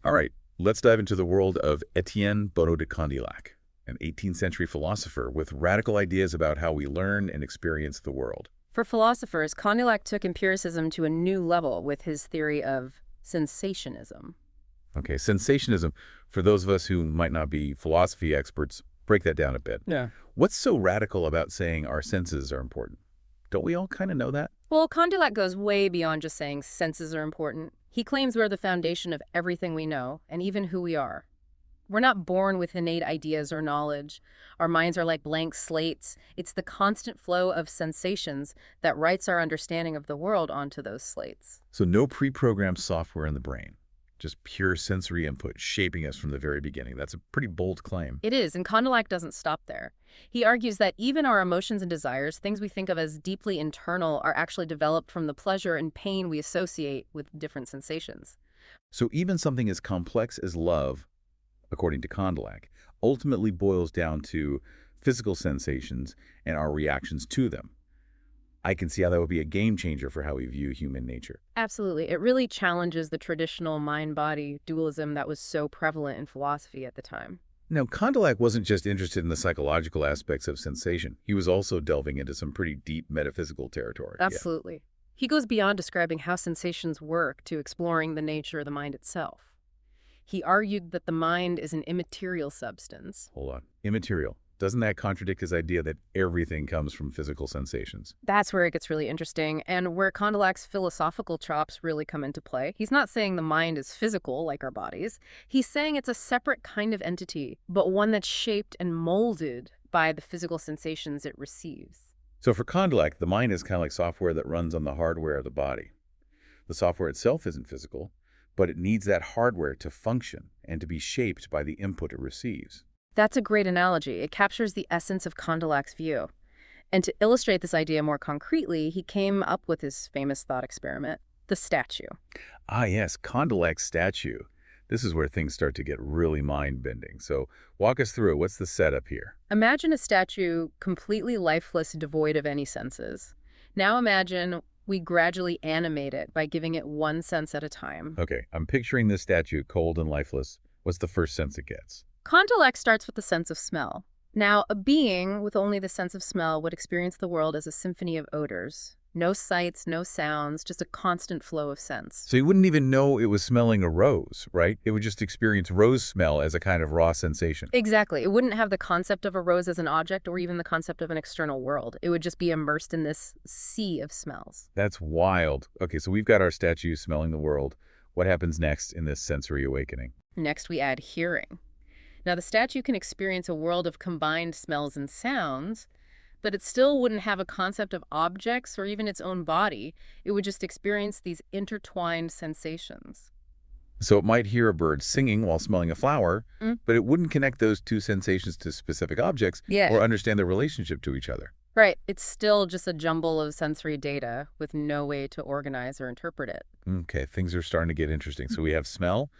All right, let's dive into the world of Etienne de Condillac, an 18th century philosopher with radical ideas about how we learn and experience the world. For philosophers, Condillac took empiricism to a new level with his theory of sensationism. Okay, sensationism, for those of us who might not be philosophy experts, break that down a bit. Yeah. What's so radical about saying our senses are important? Don't we all kind of know that? Well, Condillac goes way beyond just saying senses are important. He claims we're the foundation of everything we know, and even who we are. We're not born with innate ideas or knowledge. Our minds are like blank slates. It's the constant flow of sensations that writes our understanding of the world onto those slates. So no pre-programmed software in the brain, just pure sensory input shaping us from the very beginning. That's a pretty bold claim. It is, and Condillac doesn't stop there. He argues that even our emotions and desires, things we think of as deeply internal, are actually developed from the pleasure and pain we associate with different sensations. So even something as complex as love, according to Condillac, ultimately boils down to physical sensations and our reactions to them. I can see how that would be a game changer for how we view human nature. Absolutely. It really challenges the traditional mind-body dualism that was so prevalent in philosophy at the time. Now, Condillac wasn't just interested in the psychological aspects of sensation. He was also delving into some pretty deep metaphysical territory. Absolutely. He goes beyond describing how sensations work to exploring the nature of the mind itself. He argued that the mind is an immaterial substance. Hold on. Immaterial. Doesn't that contradict his idea that everything comes from physical sensations? That's where it gets really interesting, and where Condillac's philosophical chops really come into play. He's not saying the mind is physical, like our bodies. He's saying it's a separate kind of entity, but one that's shaped and molded by the physical sensations it receives. So for Condillac, the mind is kind of like software that runs on the hardware of the body. The software itself isn't physical, but it needs that hardware to function and to be shaped by the input it receives. That's a great analogy. It captures the essence of Condillac's view. And to illustrate this idea more concretely, he came up with his famous thought experiment, the statue. Ah, yes, Condillac's statue. This is where things start to get really mind-bending. So walk us through it. What's the setup here? Imagine a statue completely lifeless, devoid of any senses. Now imagine we gradually animate it by giving it one sense at a time. Okay, I'm picturing this statue cold and lifeless. What's the first sense it gets? Condillac starts with the sense of smell. Now, a being with only the sense of smell would experience the world as a symphony of odors. No sights, no sounds, just a constant flow of sense. So you wouldn't even know it was smelling a rose, right? It would just experience rose smell as a kind of raw sensation. Exactly. It wouldn't have the concept of a rose as an object or even the concept of an external world. It would just be immersed in this sea of smells. That's wild. Okay, so we've got our statue smelling the world. What happens next in this sensory awakening? Next, we add hearing. Now, the statue can experience a world of combined smells and sounds, but it still wouldn't have a concept of objects or even its own body. It would just experience these intertwined sensations. So it might hear a bird singing while smelling a flower, but it wouldn't connect those two sensations to specific objects or understand their relationship to each other. Right. It's still just a jumble of sensory data with no way to organize or interpret it. Okay, things are starting to get interesting. So we have smell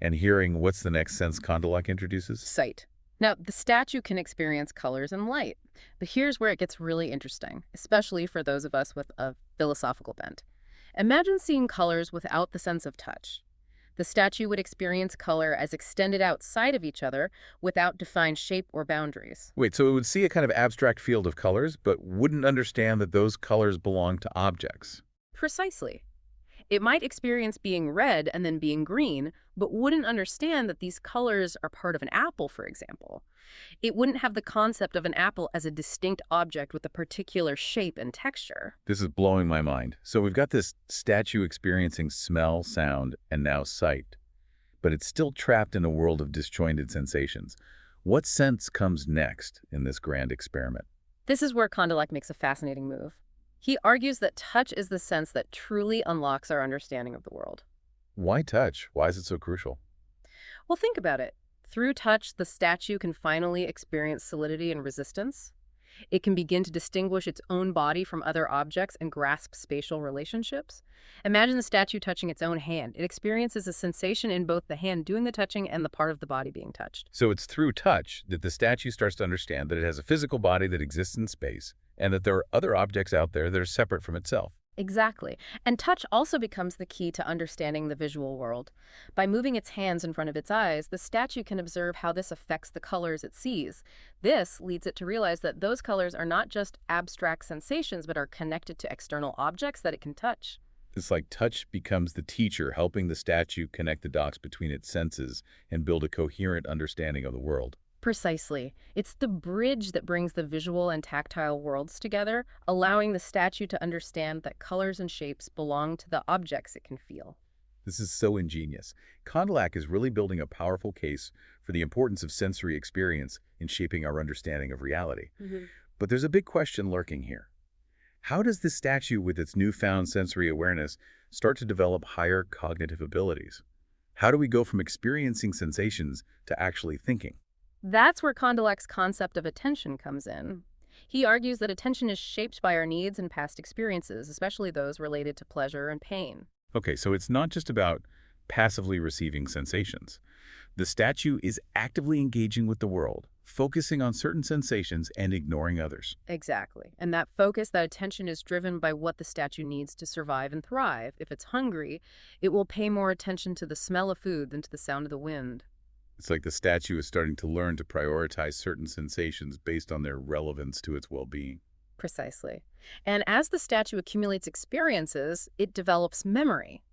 and hearing. What's the next sense Condillac introduces? Sight. Now, the statue can experience colors and light, but here's where it gets really interesting, especially for those of us with a philosophical bent. Imagine seeing colors without the sense of touch. The statue would experience color as extended outside of each other without defined shape or boundaries. Wait, so it would see a kind of abstract field of colors, but wouldn't understand that those colors belong to objects. Precisely. It might experience being red and then being green, but wouldn't understand that these colors are part of an apple, for example. It wouldn't have the concept of an apple as a distinct object with a particular shape and texture. This is blowing my mind. So we've got this statue experiencing smell, sound, and now sight, but it's still trapped in a world of disjointed sensations. What sense comes next in this grand experiment? This is where Condillac makes a fascinating move. He argues that touch is the sense that truly unlocks our understanding of the world. Why touch? Why is it so crucial? Well, think about it. Through touch, the statue can finally experience solidity and resistance. It can begin to distinguish its own body from other objects and grasp spatial relationships. Imagine the statue touching its own hand. It experiences a sensation in both the hand doing the touching and the part of the body being touched. So it's through touch that the statue starts to understand that it has a physical body that exists in space, and that there are other objects out there that are separate from itself. Exactly. And touch also becomes the key to understanding the visual world. By moving its hands in front of its eyes, the statue can observe how this affects the colors it sees. This leads it to realize that those colors are not just abstract sensations, but are connected to external objects that it can touch. It's like touch becomes the teacher, helping the statue connect the dots between its senses and build a coherent understanding of the world. Precisely. It's the bridge that brings the visual and tactile worlds together, allowing the statue to understand that colors and shapes belong to the objects it can feel. This is so ingenious. Condillac is really building a powerful case for the importance of sensory experience in shaping our understanding of reality. Mhm. But there's a big question lurking here. How does this statue, with its newfound sensory awareness, start to develop higher cognitive abilities? How do we go from experiencing sensations to actually thinking? That's where Condillac's concept of attention comes in. He argues that attention is shaped by our needs and past experiences, especially those related to pleasure and pain. Okay, so it's not just about passively receiving sensations. The statue is actively engaging with the world, focusing on certain sensations and ignoring others. Exactly. And that focus, that attention is driven by what the statue needs to survive and thrive. If it's hungry, it will pay more attention to the smell of food than to the sound of the wind. It's like the statue is starting to learn to prioritize certain sensations based on their relevance to its well-being. Precisely. And as the statue accumulates experiences, it develops memory.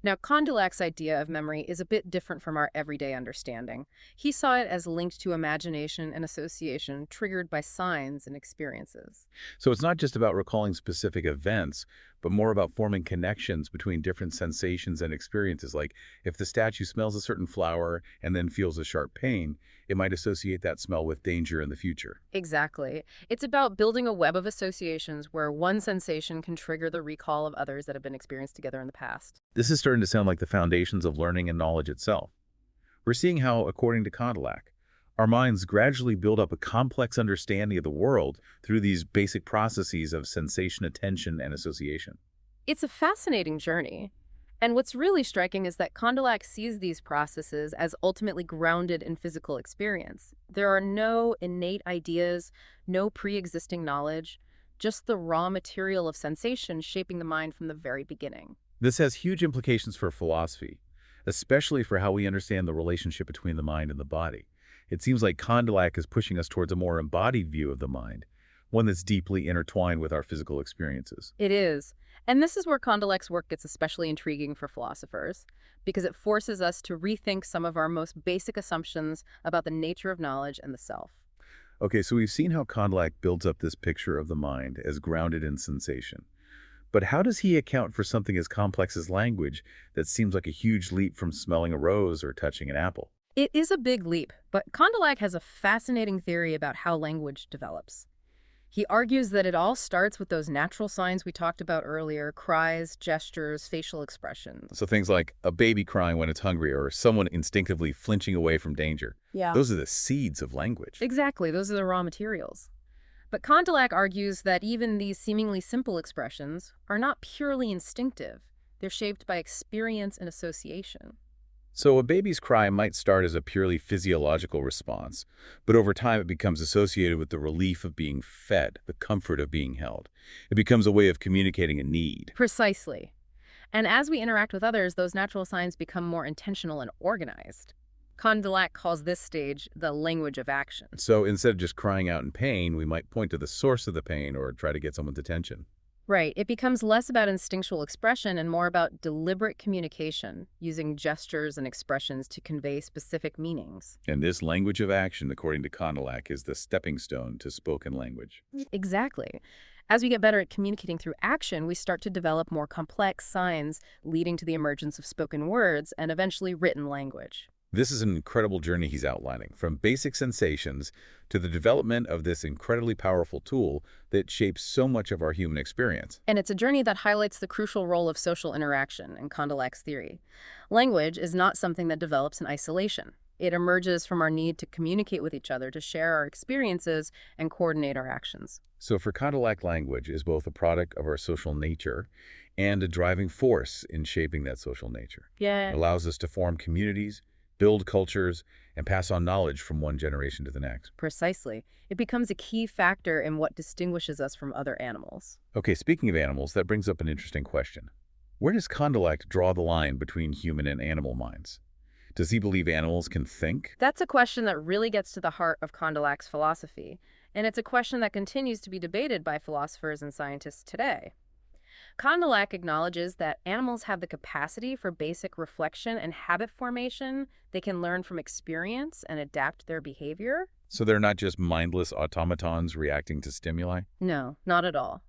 Now, Condillac's idea of memory is a bit different from our everyday understanding. He saw it as linked to imagination and association triggered by signs and experiences. So it's not just about recalling specific events, but more about forming connections between different sensations and experiences. Like if the statue smells a certain flower and then feels a sharp pain, it might associate that smell with danger in the future. Exactly. It's about building a web of associations where one sensation can trigger the recall of others that have been experienced together in the past. This is starting to sound like the foundations of learning and knowledge itself. We're seeing how, according to Condillac, our minds gradually build up a complex understanding of the world through these basic processes of sensation, attention, and association. It's a fascinating journey. And what's really striking is that Condillac sees these processes as ultimately grounded in physical experience. There are no innate ideas, no pre-existing knowledge, just the raw material of sensation shaping the mind from the very beginning. This has huge implications for philosophy, especially for how we understand the relationship between the mind and the body. It seems like Condillac is pushing us towards a more embodied view of the mind, one that's deeply intertwined with our physical experiences. It is. And this is where Condillac's work gets especially intriguing for philosophers, because it forces us to rethink some of our most basic assumptions about the nature of knowledge and the self. Okay, so we've seen how Condillac builds up this picture of the mind as grounded in sensation. But how does he account for something as complex as language that seems like a huge leap from smelling a rose or touching an apple? It is a big leap, but Condillac has a fascinating theory about how language develops. He argues that it all starts with those natural signs we talked about earlier: cries, gestures, facial expressions. So things like a baby crying when it's hungry or someone instinctively flinching away from danger. Yeah. Those are the seeds of language. Exactly, those are the raw materials. But Condillac argues that even these seemingly simple expressions are not purely instinctive. They're shaped by experience and association. So a baby's cry might start as a purely physiological response, but over time it becomes associated with the relief of being fed, the comfort of being held. It becomes a way of communicating a need. Precisely. And as we interact with others, those natural signs become more intentional and organized. Condillac calls this stage the language of action. So instead of just crying out in pain, we might point to the source of the pain or try to get someone's attention. Right. It becomes less about instinctual expression and more about deliberate communication, using gestures and expressions to convey specific meanings. And this language of action, according to Condillac, is the stepping stone to spoken language. Exactly. As we get better at communicating through action, we start to develop more complex signs, leading to the emergence of spoken words and eventually written language. This is an incredible journey he's outlining, from basic sensations to the development of this incredibly powerful tool that shapes so much of our human experience. And it's a journey that highlights the crucial role of social interaction in Condillac's theory. Language is not something that develops in isolation. It emerges from our need to communicate with each other, to share our experiences, and coordinate our actions. So for Condillac, language is both a product of our social nature and a driving force in shaping that social nature. Yeah. It allows us to form communities, build cultures, and pass on knowledge from one generation to the next. Precisely. It becomes a key factor in what distinguishes us from other animals. Okay, speaking of animals, that brings up an interesting question. Where does Condillac draw the line between human and animal minds? Does he believe animals can think? That's a question that really gets to the heart of Condillac's philosophy, and it's a question that continues to be debated by philosophers and scientists today. Condillac acknowledges that animals have the capacity for basic reflection and habit formation. They can learn from experience and adapt their behavior. So they're not just mindless automatons reacting to stimuli? No, not at all.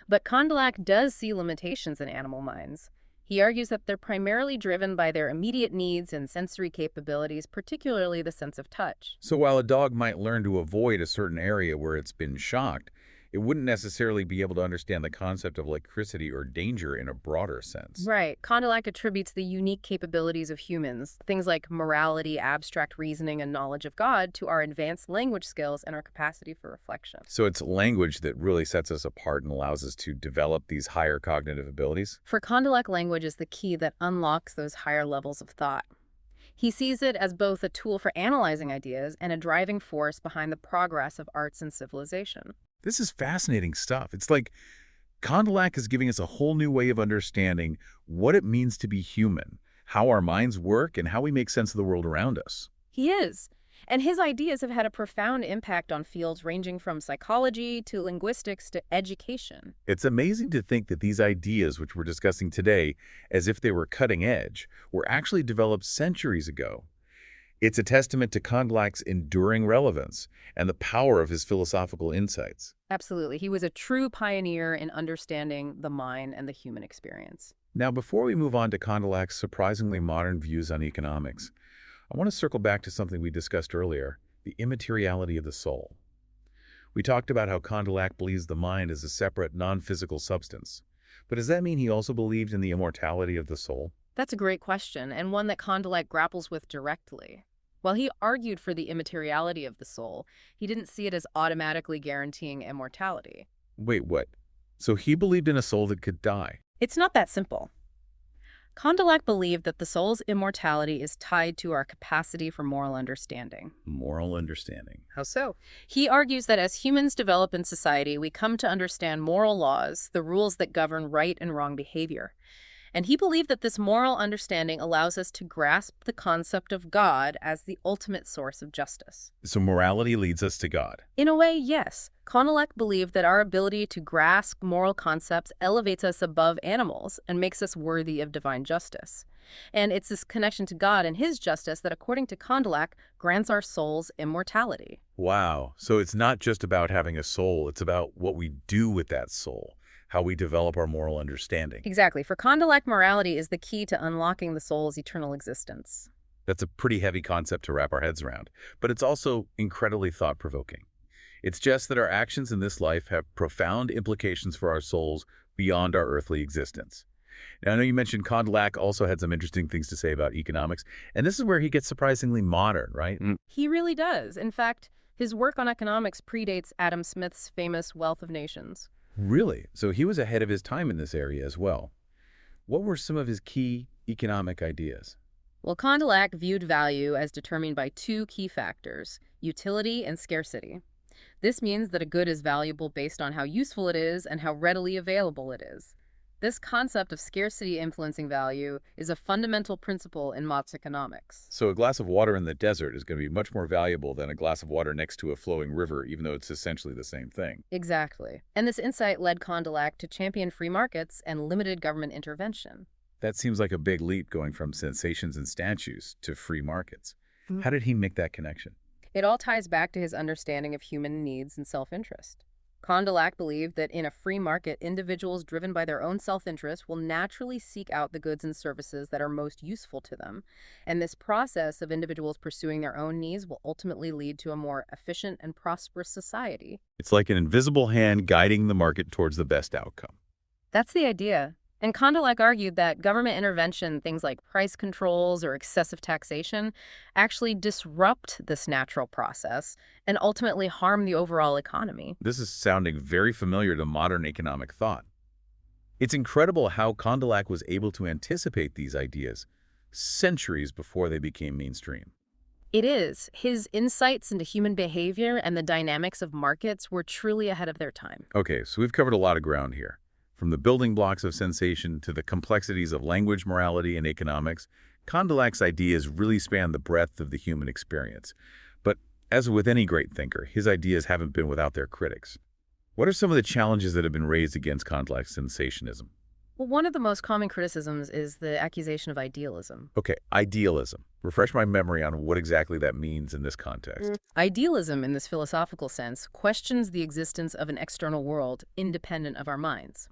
But Condillac does see limitations in animal minds. He argues that they're primarily driven by their immediate needs and sensory capabilities, particularly the sense of touch. So while a dog might learn to avoid a certain area where it's been shocked, it wouldn't necessarily be able to understand the concept of electricity or danger in a broader sense. Right. Condillac attributes the unique capabilities of humans, things like morality, abstract reasoning, and knowledge of God, to our advanced language skills and our capacity for reflection. So it's language that really sets us apart and allows us to develop these higher cognitive abilities? For Condillac, language is the key that unlocks those higher levels of thought. He sees it as both a tool for analyzing ideas and a driving force behind the progress of arts and civilization. This is fascinating stuff. It's like Condillac is giving us a whole new way of understanding what it means to be human, how our minds work, and how we make sense of the world around us. He is. And his ideas have had a profound impact on fields ranging from psychology to linguistics to education. It's amazing to think that these ideas, which we're discussing today, as if they were cutting edge, were actually developed centuries ago. It's a testament to Condillac's enduring relevance and the power of his philosophical insights. Absolutely. He was a true pioneer in understanding the mind and the human experience. Now, before we move on to Condillac's surprisingly modern views on economics, I want to circle back to something we discussed earlier, the immateriality of the soul. We talked about how Condillac believes the mind is a separate, non-physical substance. But does that mean he also believed in the immortality of the soul? That's a great question, and one that Condillac grapples with directly. While he argued for the immateriality of the soul, he didn't see it as automatically guaranteeing immortality. Wait, what? So he believed in a soul that could die? It's not that simple. Condillac believed that the soul's immortality is tied to our capacity for moral understanding. Moral understanding. How so? He argues that as humans develop in society, we come to understand moral laws, the rules that govern right and wrong behavior. And he believed that this moral understanding allows us to grasp the concept of God as the ultimate source of justice. So morality leads us to God. In a way, yes. Condillac believed that our ability to grasp moral concepts elevates us above animals and makes us worthy of divine justice. And it's this connection to God and his justice that, according to Condillac, grants our souls immortality. Wow. So it's not just about having a soul, it's about what we do with that soul, how we develop our moral understanding. Exactly. For Condillac, morality is the key to unlocking the soul's eternal existence. That's a pretty heavy concept to wrap our heads around, but it's also incredibly thought-provoking. It's just that our actions in this life have profound implications for our souls beyond our earthly existence. Now, I know you mentioned Condillac also had some interesting things to say about economics, and this is where he gets surprisingly modern, right? He really does. In fact, his work on economics predates Adam Smith's famous Wealth of Nations. Really? So he was ahead of his time in this area as well. What were some of his key economic ideas? Well, Condillac viewed value as determined by two key factors, utility and scarcity. This means that a good is valuable based on how useful it is and how readily available it is. This concept of scarcity influencing value is a fundamental principle in Mott's economics. So a glass of water in the desert is going to be much more valuable than a glass of water next to a flowing river, even though it's essentially the same thing. Exactly. And this insight led Condillac to champion free markets and limited government intervention. That seems like a big leap going from sensations and statues to free markets. How did he make that connection? It all ties back to his understanding of human needs and self-interest. Condillac believed that in a free market, individuals driven by their own self-interest will naturally seek out the goods and services that are most useful to them. And this process of individuals pursuing their own needs will ultimately lead to a more efficient and prosperous society. It's like an invisible hand guiding the market towards the best outcome. That's the idea. And Condillac argued that government intervention, things like price controls or excessive taxation, actually disrupt this natural process and ultimately harm the overall economy. This is sounding very familiar to modern economic thought. It's incredible how Condillac was able to anticipate these ideas centuries before they became mainstream. It is. His insights into human behavior and the dynamics of markets were truly ahead of their time. Okay, so we've covered a lot of ground here. From the building blocks of sensation to the complexities of language, morality, and economics, Condillac's ideas really span the breadth of the human experience. But as with any great thinker, his ideas haven't been without their critics. What are some of the challenges that have been raised against Condillac's sensationism? Well, one of the most common criticisms is the accusation of idealism. Okay, idealism. Refresh my memory on what exactly that means in this context. Idealism, in this philosophical sense, questions the existence of an external world independent of our minds.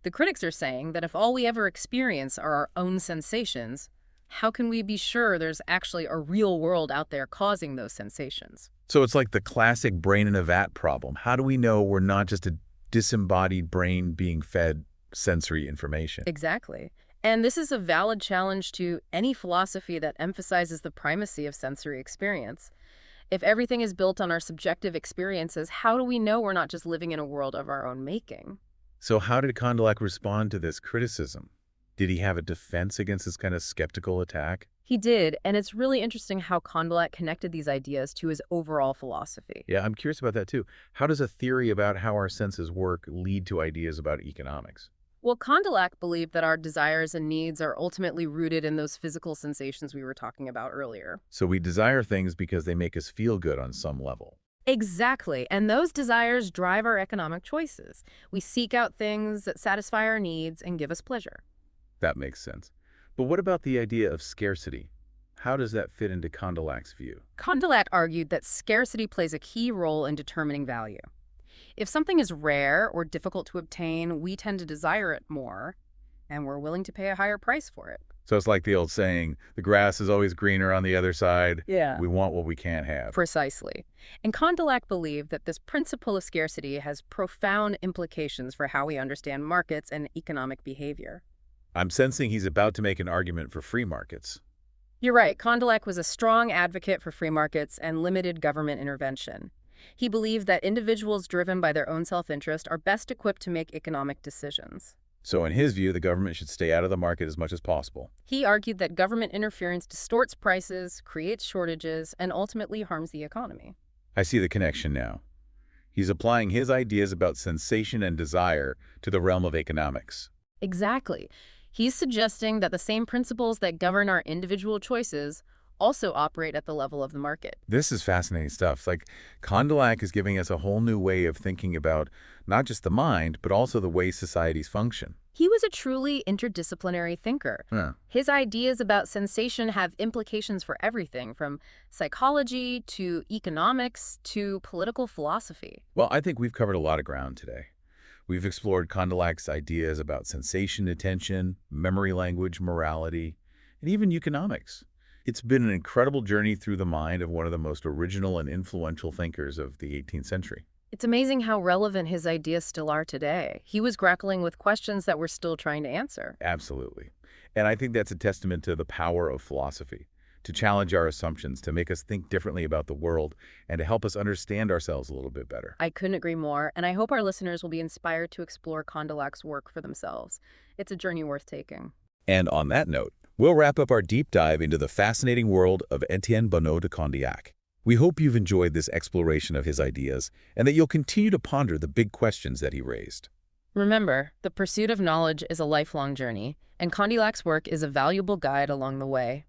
The critics are saying that if all we ever experience are our own sensations, how can we be sure there's actually a real world out there causing those sensations? So it's like the classic brain in a vat problem. How do we know we're not just a disembodied brain being fed sensory information? Exactly. And this is a valid challenge to any philosophy that emphasizes the primacy of sensory experience. If everything is built on our subjective experiences, how do we know we're not just living in a world of our own making? So how did Condillac respond to this criticism? Did he have a defense against this kind of skeptical attack? He did, and it's really interesting how Condillac connected these ideas to his overall philosophy. Yeah, I'm curious about that too. How does a theory about how our senses work lead to ideas about economics? Well, Condillac believed that our desires and needs are ultimately rooted in those physical sensations we were talking about earlier. So we desire things because they make us feel good on some level. Exactly, and those desires drive our economic choices. We seek out things that satisfy our needs and give us pleasure. That makes sense. But what about the idea of scarcity? How does that fit into Condillac's view? Condillac argued that scarcity plays a key role in determining value. If something is rare or difficult to obtain, we tend to desire it more, and we're willing to pay a higher price for it. So it's like the old saying, the grass is always greener on the other side. Yeah. We want what we can't have. Precisely. And Condillac believed that this principle of scarcity has profound implications for how we understand markets and economic behavior. I'm sensing he's about to make an argument for free markets. You're right. Condillac was a strong advocate for free markets and limited government intervention. He believed that individuals driven by their own self-interest are best equipped to make economic decisions. So in his view, the government should stay out of the market as much as possible. He argued that government interference distorts prices, creates shortages, and ultimately harms the economy. I see the connection now. He's applying his ideas about sensation and desire to the realm of economics. Exactly. He's suggesting that the same principles that govern our individual choices also operate at the level of the market. This is fascinating stuff. Like, Condillac is giving us a whole new way of thinking about not just the mind, but also the way societies function. He was a truly interdisciplinary thinker. Huh. His ideas about sensation have implications for everything from psychology to economics to political philosophy. Well, I think we've covered a lot of ground today. We've explored Condillac's ideas about sensation, attention, memory language, morality, and even economics. It's been an incredible journey through the mind of one of the most original and influential thinkers of the 18th century. It's amazing how relevant his ideas still are today. He was grappling with questions that we're still trying to answer. Absolutely. And I think that's a testament to the power of philosophy, to challenge our assumptions, to make us think differently about the world, and to help us understand ourselves a little bit better. I couldn't agree more, and I hope our listeners will be inspired to explore Condillac's work for themselves. It's a journey worth taking. And on that note, we'll wrap up our deep dive into the fascinating world of Etienne Bonnot de Condillac. We hope you've enjoyed this exploration of his ideas and that you'll continue to ponder the big questions that he raised. Remember, the pursuit of knowledge is a lifelong journey, and Condillac's work is a valuable guide along the way.